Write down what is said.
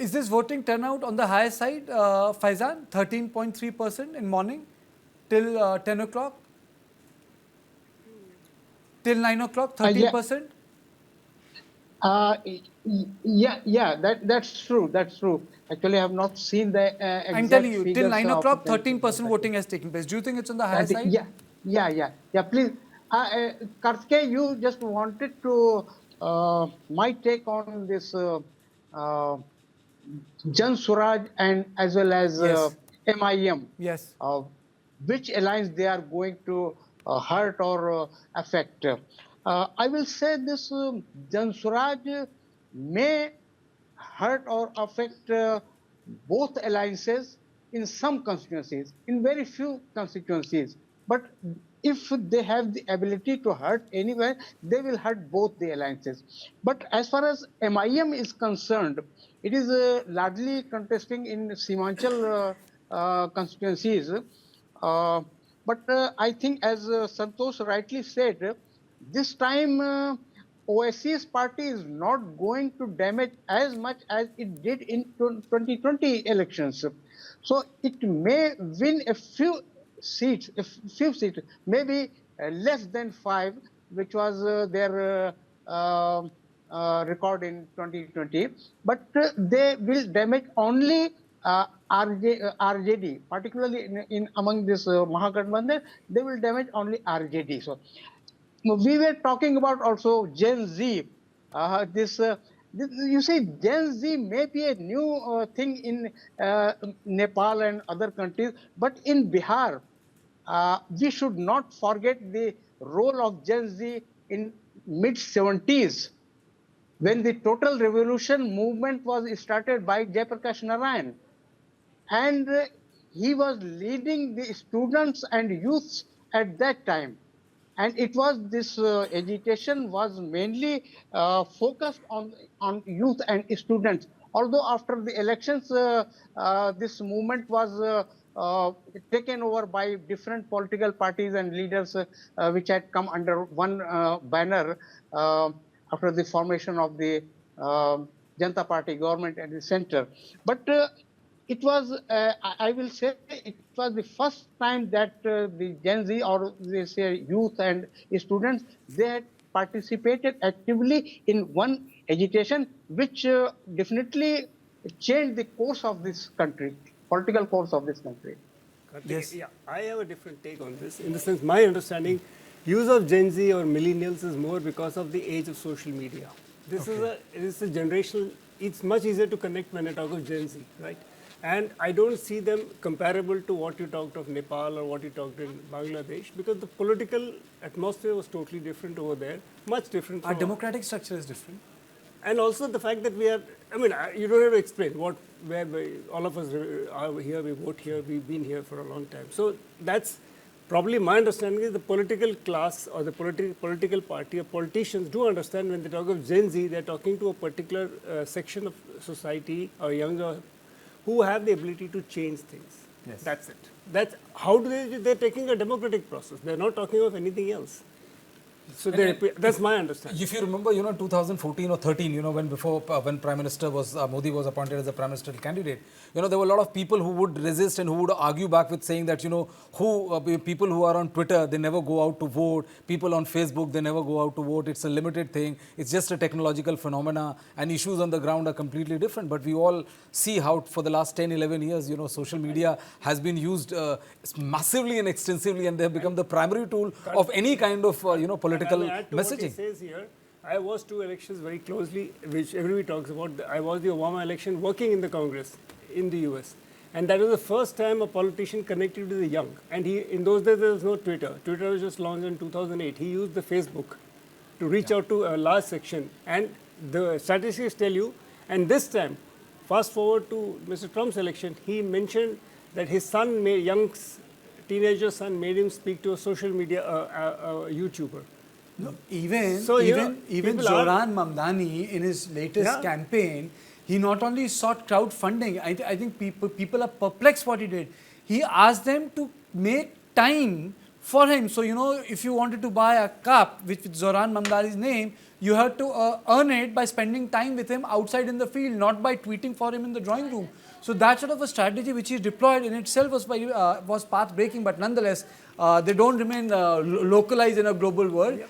is this voting turnout on the higher side, Faizan? 13.3% in morning till 10 o'clock? Till 9 o'clock, 13%? That's true. That's true. Actually, I have not seen the exact I'm telling you, till figures 9 of o'clock, 13% voting has taken place. Do you think it's on the higher side? Yeah. Please, Karthike, you just wanted to my take on this Jan Swaraj and as well as Yes. MIM. Yes. Which alliance they are going to hurt or affect. I will say this Jan Swaraj may hurt or affect both alliances in some constituencies, in very few constituencies. But if they have the ability to hurt anywhere, they will hurt both the alliances. But as far as MIM is concerned, it is largely contesting in Simanchal constituencies. But I think, as Santosh rightly said, this time OSC's party is not going to damage as much as it did in 2020 elections. So it may win a few seats, maybe less than 5, which was their record in 2020. But they will damage only RJD, particularly in among this Mahagathbandhan, they will damage only RJD. So we were talking about also Gen Z. You see, Gen Z may be a new thing in Nepal and other countries, but in Bihar, we should not forget the role of Gen Z in mid-70s, when the total revolution movement was started by Jayaprakash Narayan. And he was leading the students and youths at that time. And it was this agitation was mainly focused on youth and students. Although after the elections, this movement was taken over by different political parties and leaders which had come under one banner after the formation of the Janata Party government at the center. But it was, I will say, it was the first time that the Gen Z, or they say youth and students, they had participated actively in one agitation, which definitely changed the course of this country, political course of this country. Yes. Yeah, I have a different take on this. In the sense, my understanding, use of Gen Z or millennials is more because of the age of social media. This is a generational. It's much easier to connect when I talk of Gen Z, right? And I don't see them comparable to what you talked of Nepal or what you talked in Bangladesh, because the political atmosphere was totally different over there, much different. Our democratic structure is different. And also the fact that we are, I mean, you don't have to explain where all of us are here, we vote here, we've been here for a long time. So that's probably my understanding is the political class or the political party or politicians do understand when they talk of Gen Z, they're talking to a particular section of society or younger who have the ability to change things. Yes. That's it. That's how do they're taking a democratic process. They're not talking of anything else. So that's my understanding. If you remember, 2014 or 13, when Prime Minister Modi was appointed as a Prime Minister candidate, there were a lot of people who would resist and who would argue back with saying that, people who are on Twitter, they never go out to vote. People on Facebook, they never go out to vote. It's a limited thing. It's just a technological phenomena, and issues on the ground are completely different. But we all see how for the last 10, 11 years, social media has been used massively and extensively, and they have become the primary tool of any kind of, political messaging. What he says here, I watched 2 elections very closely, which everybody talks about. I watched the Obama election working in the Congress in the US. And that was the first time a politician connected with the young. And in those days, there was no Twitter. Twitter was just launched in 2008. He used the Facebook to reach out to a large section. And the statistics tell you, and this time, fast forward to Mr. Trump's election, he mentioned that his son, teenager son, made him speak to a social media YouTuber. No, even Zoran Mamdani in his latest campaign, he not only sought crowdfunding. I think people are perplexed what he did. He asked them to make time for him. So, you know, if you wanted to buy a cup with Zoran Mamdani's name, you had to earn it by spending time with him outside in the field, not by tweeting for him in the drawing room. So that sort of a strategy which he deployed in itself was path breaking, but nonetheless, they don't remain localized in a global world.